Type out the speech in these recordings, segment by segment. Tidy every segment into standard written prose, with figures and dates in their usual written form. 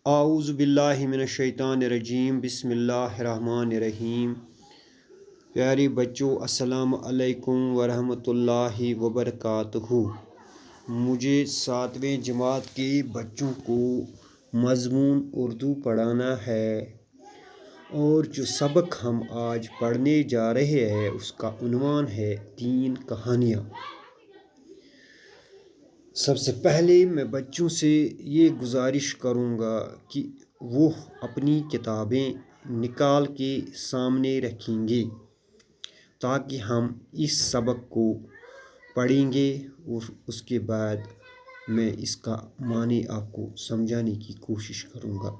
اعوذ باللہ من الشیطان الرجیم بسم اللہ الرحمن الرحیم۔ پیارے بچوں، السلام علیکم ورحمۃ اللہ وبرکاتہ۔ مجھے 7ویں جماعت کے بچوں کو مضمون اردو پڑھانا ہے، اور جو سبق ہم آج پڑھنے جا رہے ہیں اس کا عنوان ہے 3 کہانیاں۔ سب سے پہلے میں بچوں سے یہ گزارش کروں گا کہ وہ اپنی کتابیں نکال کے سامنے رکھیں گے تاکہ ہم اس سبق کو پڑھیں گے، اور اس کے بعد میں اس کا معنی آپ کو سمجھانے کی کوشش کروں گا۔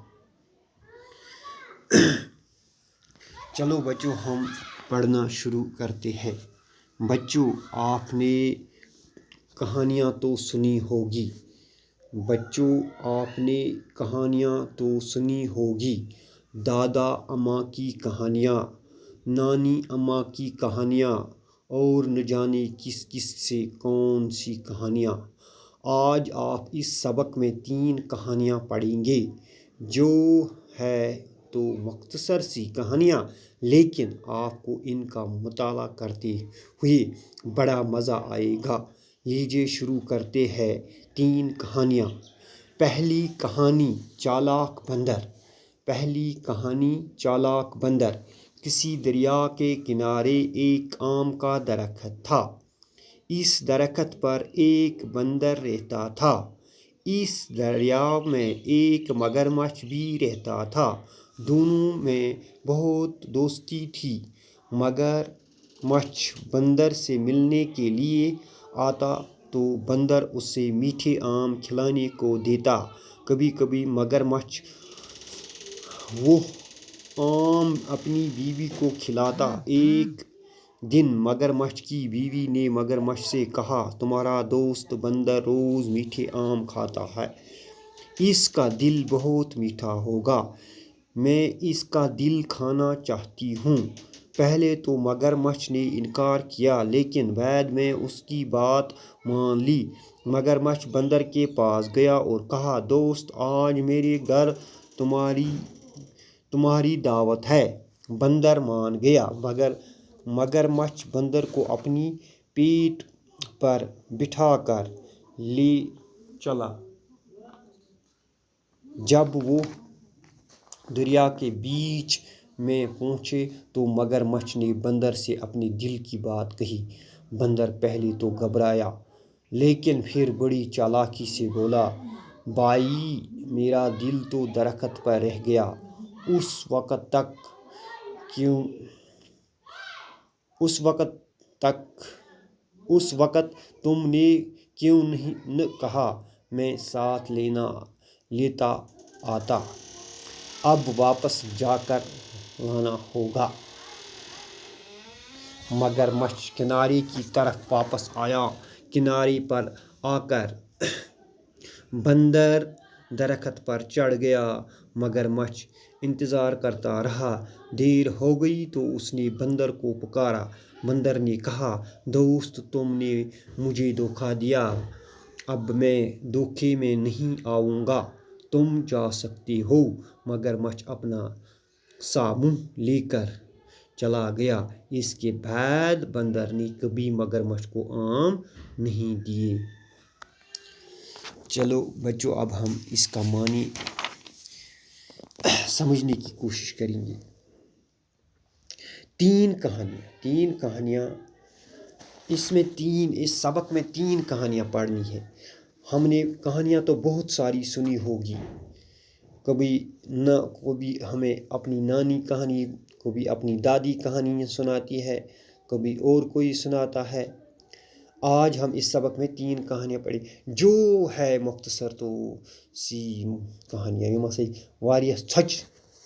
چلو بچوں، ہم پڑھنا شروع کرتے ہیں۔ بچوں، آپ نے کہانیاں تو سنی ہوگی دادا اماں کی کہانیاں، نانی اماں کی کہانیاں، اور نہ جانے کس کس سے کون سی کہانیاں۔ آج آپ اس سبق میں 3 کہانیاں پڑھیں گے، جو ہے تو مختصر سی کہانیاں، لیکن آپ کو ان کا مطالعہ کرتے ہوئے بڑا مزہ آئے گا۔ لیجیے شروع کرتے ہیں 3 کہانیاں۔ پہلی کہانی چالاک بندر۔ کسی دریا کے کنارے ایک آم کا درخت تھا۔ اس درخت پر ایک بندر رہتا تھا۔ اس دریا میں ایک مگرمچھ بھی رہتا تھا۔ دونوں میں بہت دوستی تھی۔ مگرمچھ بندر سے ملنے کے لیے آتا تو بندر اسے میٹھے آم کھلانے کو دیتا۔ کبھی کبھی مگرمچھ وہ آم اپنی بیوی کو کھلاتا۔ ایک دن مگرمچھ کی بیوی نے مگرمچھ سے کہا، تمہارا دوست بندر روز میٹھے آم کھاتا ہے، اس کا دل بہت میٹھا ہوگا، میں اس کا دل کھانا چاہتی ہوں۔ پہلے تو مگرمچھ نے انکار کیا، لیکن بعد میں اس کی بات مان لی۔ مگرمچھ بندر کے پاس گیا اور کہا، دوست، آج میرے گھر تمہاری دعوت ہے۔ بندر مان گیا۔ مگرمچھ بندر کو اپنی پیٹھ پر بٹھا کر لے چلا۔ جب وہ دریا کے بیچ میں پہنچے تو مگرمچھ نے بندر سے اپنے دل کی بات کہی۔ بندر پہلے تو گھبرایا، لیکن پھر بڑی چالاکی سے بولا، بھائی، میرا دل تو درخت پر رہ گیا، اس وقت تم نے کیوں نہ کہا میں ساتھ لیتا آتا؟ اب واپس جا کر لانا ہوگا۔ مگرمچھ کنارے کی طرف واپس آیا۔ کنارے پر آ کر بندر درخت پر چڑھ گیا۔ مگرمچھ انتظار کرتا رہا۔ دیر ہو گئی تو اس نے بندر کو پکارا۔ بندر نے کہا، دوست، تم نے مجھے دھوکہ دیا، اب میں دھوکے میں نہیں آؤں گا، تم جا سکتے ہو۔ مگرمچھ اپنا سا منہ لے کر چلا گیا۔ اس کے بعد بندر نے کبھی مگرمچھ کو آم نہیں دیے۔ چلو بچوں، اب ہم اس کا معنی سمجھنے کی کوشش کریں گے۔ 3 کہانیاں، اس سبق میں 3 کہانیاں پڑھنی ہے۔ ہم نے کہانیاں تو بہت ساری سنی ہوگی، کبھی ہمیں اپنی نانی کہانی، کبھی اپنی دادی کہانی سناتی ہے، کبھی اور کوئی سناتا ہے۔ آج ہم اس سبق میں 3 کہانیاں پڑھیں، جو ہے مختصر تو سی کہانیاں، یم ہسا واریاہ ژھۄچہِ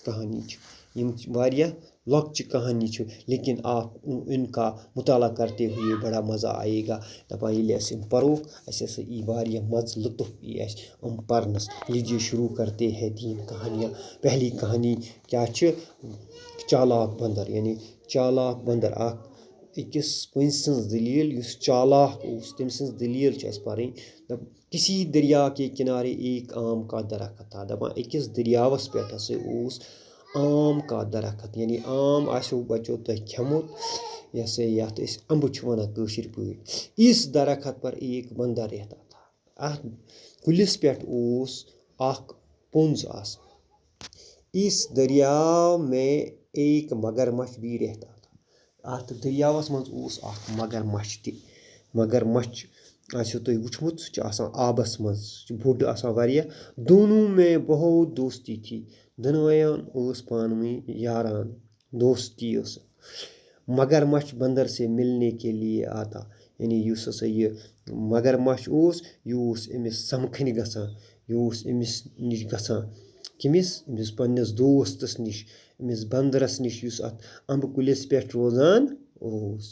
کہانی چھِ، یم واریاہ لۄکچہِ کہانی چھِ، لیکن آپ ان کا مطالعہ کرتے ہوئے بڑا مزہ آئے گا۔ دپان ییٚلہِ أسۍ یِم پروکھ، اَسہِ ہسا ای واریاہ مزٕ، لطف ای اَسہِ یِم پرنس۔ لیجیے شروع کرتے ہیں 3 کہانیاں۔ پہلی کہانی کیا چھِ؟ چالاک بندر، یعنی چالاک بندر، اکھ أکِس کُنہِ سٕنٛز دٔلیٖل یُس چالاک اوس تٔمۍ سٕنٛز دٔلیٖل چھِ اَسہِ پَرٕنۍ کسی دریا کے کنارے ایک آم کا درخت تھا دَپان أکِس دٔریاوَس پٮ۪ٹھ ہسا اوس آم کا درخت یعنی آم آسیو بَچو تۄہہِ کھیوٚمُت یہِ ہسا یَتھ أسۍ اَمبہٕ چھِ وَنان کٲشِر پٲٹھۍ اِس درخت پر ایک بندر رہتا تھا اَتھ کُلِس پٮ۪ٹھ اوس اکھ پوٚنٛز آسان اس دریاو میں ایک مگر مچھ بھی رہتا تھا اَتھ دٔریاوَس منٛز اوس اکھ مگر مچھ تہِ مگر مچھ آسیو تۄہہِ وٕچھمُت سُہ چھُ آسان آبَس منٛز سُہ چھُ بوٚڑ آسان واریاہ دونوں میں بہت دوستی تھی دۄنوَیَن اوس پانہٕ ؤنۍ یاران دوستی ٲس مگر مچھ بندر سے ملنے کے لیے آتا یعنی یُس ہسا یہِ مگر مچھ اوس یہِ اوس أمِس سَمکھنہِ گژھان یہِ اوس أمِس نِش گژھان کٔمِس أمِس پنٛنِس دوستَس نِش أمِس بندرَس نِش یُس اَتھ اَمبہٕ کُلِس پٮ۪ٹھ روزان اوس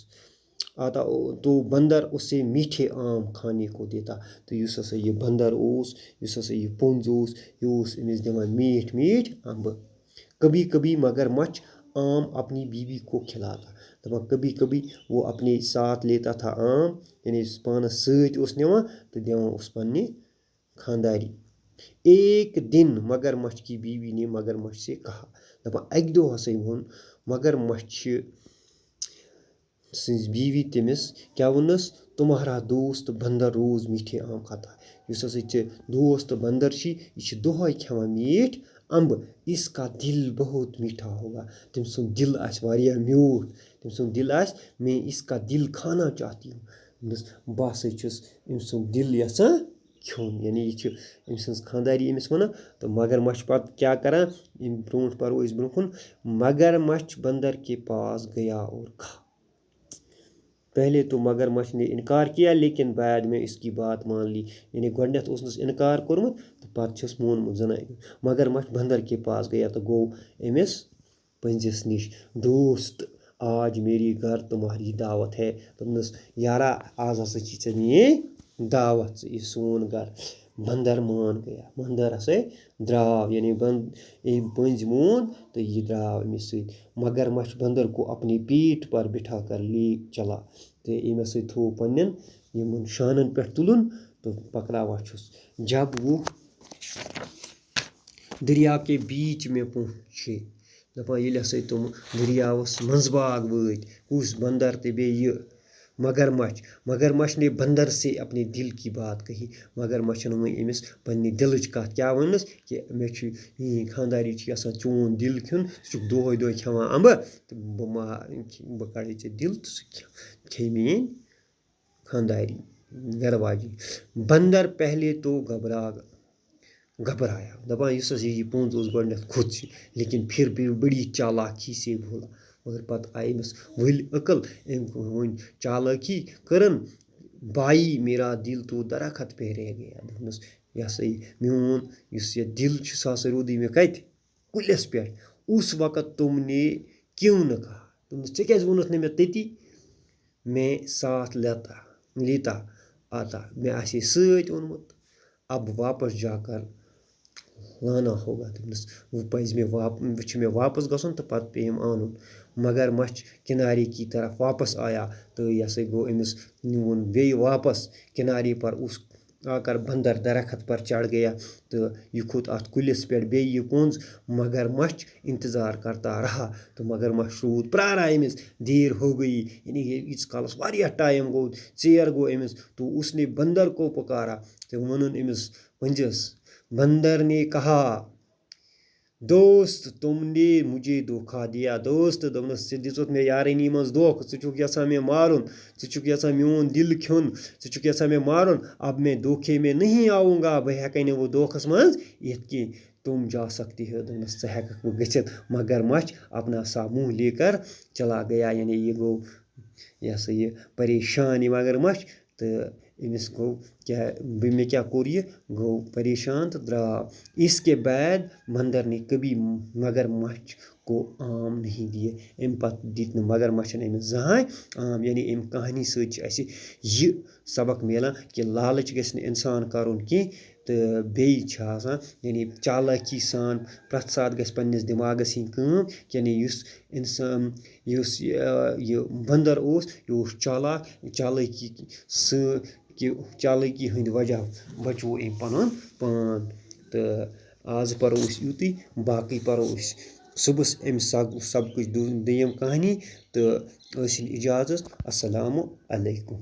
آتا تو بندر اسے میٹھے آم کھانے کو دیتا تہٕ یُس ہسا یہِ بندر اوس یُس ہسا یہِ پوٚنٛز اوس یہِ اوس أمِس دِوان میٖٹھۍ میٖٹھۍ اَمبہٕ کبھی کبھی مگر مچھ آم اپنی بیوی کو کھلاتا دَپان کبھی کبھی وہ اپنے ساتھ لیتا تھا آم یعنی یُس پانَس سۭتۍ اوس نِوان تہٕ دِوان اوس پنٛنہِ خانداری ایک دن مگر مچھ کی بیوی نے مگر مچھ سے کہا دَپان اَکہِ دۄہ ہسا ووٚن مگر مچھِ سٕنٛز بیوی تٔمِس کیٛاہ ووٚننَس تمہارا دوست بندر روز میٹھے آم کھاتا یُس ہسا ژےٚ دوست بندر چھی یہِ چھِ دۄہَے کھٮ۪وان میٖٹھۍ اَمبہٕ اس کا دل بہت میٹھا ہوگا تٔمۍ سُنٛد دِل آسہِ واریاہ میوٗٹھ تٔمۍ سُنٛد دِل آسہِ میں اس کا دل کھانا چاہتی ہوں دوٚپنَس بہٕ ہسا چھُس أمۍ سُنٛد دِل یَژھان کھیوٚن یعنی یہِ چھِ أمۍ سٕنٛز خانداری أمِس وَنان تہٕ مگر مچھ پَتہٕ کیٛاہ کَران یِم برونٛٹھ پَرو أسۍ برونٛہہ کُن مگر مچھ بندر کے پاس گیا اور کھا پہلے تو مگر مچھ نے انکار کیا لیکن بعد میں اس کی بات مان لی یعنی گۄڈنٮ۪تھ اوسنَس انکار کوٚرمُت تہٕ پَتہٕ چھُس مونمُت زَنان مگر مچھ بندر کے پاس گیا تہٕ گوٚو أمِس پٔنٛزِس نِش دوست آج میری گھر تمہاری دعوت ہے دوٚپنَس یارا آز ہسا چھی ژےٚ میٛٲنۍ دعوت ژٕ یہِ سون گھر بندر مان گیا بندر ہسا درٛاو یعنی أمۍ پٔنٛزۍ مون تہٕ یہِ درٛاو أمِس سۭتۍ مگر مچھ بندر کو اپنے پیٹ پر بٹھا کر لے چلا تہٕ أمۍ ہسا تھوٚو پنٛنٮ۪ن یِمن شانن پٮ۪ٹھ تُلُن تہٕ پکراوان چھُس جب وہ دریا کے بیچ میں پہنچے دَپان ییٚلہِ ہسا تِم دٔریاوَس منٛز باغ وٲتۍ کُس بندر تہٕ بیٚیہِ یہِ مگر مچھ نے بندر سے اپنے دل کی بات کہی مگر مچھن ؤنۍ أمِس پنٛنہِ دِلٕچ کَتھ کیٛاہ ووٚننَس کہِ مےٚ چھُ میٛٲنۍ خانداری چھِ یَژھان چون دِل کھیوٚن ژٕ چھُکھ دۄہَے دۄہَے کھٮ۪وان اَمبہٕ تہٕ بہٕ کَڑے ژےٚ دِل تہٕ سُہ کھے میٛٲنۍ خانداری گھر واجی بندر پہلے تو گھبرایا دَپان یُس ہسا یہِ پوٚنٛز اوس گۄڈنٮ۪تھ کھوٚت چھِ لیکن پھر بھی بڑی چالاکی سے بولا مگر پَتہٕ آیہِ أمِس ؤلۍ عقل أمۍ وۄنۍ چالٲکی کٔرٕن بھائی میرا دل تو درخت پہ رہ گیا دوٚپنَس یہِ ہسا یہِ میون یُس یہِ دِل چھُ سُہ ہسا روٗدٕے مےٚ کَتہِ کُلِس پٮ۪ٹھ اُس وقت تم نے کیوں نہ کہا دوٚپنَس ژےٚ کیٛازِ ووٚنُتھ نہٕ مےٚ تٔتی میں ساتھ لیتا آتا مےٚ آسہِ ہے سۭتۍ اوٚنمُت اب واپس جا کر لانا ہوگا دوٚپنَس وۄنۍ پَزِ مےٚ وۄنۍ چھُ مےٚ واپس گژھُن تہٕ پَتہٕ پیٚیِم اَنُن مگر مچھ کنارے کی طرف واپس آیا تہٕ یہِ ہسا گوٚو أمِس نیوٗن بیٚیہِ واپس کنارے پر اس آ کر بندر درخت پر چڑھ گیا تہٕ یہِ کھوٚت اَتھ کُلِس پٮ۪ٹھ بیٚیہِ یہِ پوٚنٛز مگر مچھ انتظار کرتا رہا تہٕ مگر مچھ روٗد پرٛاران أمِس دیر ہو گئی یعنی ییٖتِس کالس واریاہ ٹایم گوٚو ژیر گوٚو أمِس تو اس نے بندر کو پکارا تہٕ ووٚنُن أمِس پٔنٛزِس بندر نے کہا دوست تم نے مجھے دھوکا دیا دوست دوٚپنَس ژےٚ دِژُتھ مےٚ یارٲنی منٛز دھوکہٕ ژٕ چھُکھ یَژھان مےٚ مارُن ژٕ چھُکھ یَژھان میون دِل کھیوٚن ژٕ چھُکھ یَژھان مےٚ مارُن اب میں دھوکے میں نہیں آؤں گا بہٕ ہٮ۪کَے نہٕ وۄنۍ دھوکھَس منٛز یِتھ کینٛہہ تم جا سکتے ہو دوٚپنَس ژٕ ہٮ۪کَکھ وۄنۍ گٔژھِتھ مگر مچھ اپنا سا منہ لے کر چلا گیا یعنی یہِ گوٚو یہِ ہسا یہِ پریشان یہِ مگر مچھ تہٕ أمِس گوٚو کیٛاہ مےٚ کیٛاہ کوٚر یہِ گوٚو پریشان تہٕ درٛاو اس کے بعد بندر نے کبھی مگر مچھ کو آم نہیں دیے اَمہِ پَتہٕ دِتۍ نہٕ مگر مچھَن أمِس زٕہٕنۍ آم یعنی اَمہِ کہانی سۭتۍ چھِ اَسہِ یہِ سبق میلان کہِ لالٕچ گژھِ نہٕ اِنسان کَرُن کینٛہہ تہٕ بیٚیہِ چھِ آسان یعنی چالاکی سان پرٛٮ۪تھ ساتہٕ گژھِ پنٛنِس دٮ۪ماغَس ہِنٛدۍ کٲم یعنی یُس اِنسان یُس یہِ بنٛدر اوس یہِ اوس چالاک چالٲکی ہٕنٛدِ وجہ بچو أمۍ پَنُن پان تہٕ آز پَرو أسۍ یُتُے باقٕے پَرو أسۍ صُبحَس اَمہِ سبقٕچ دوٚیِم کہانی تہٕ ٲسِن اِجازت السلامُ علیکُم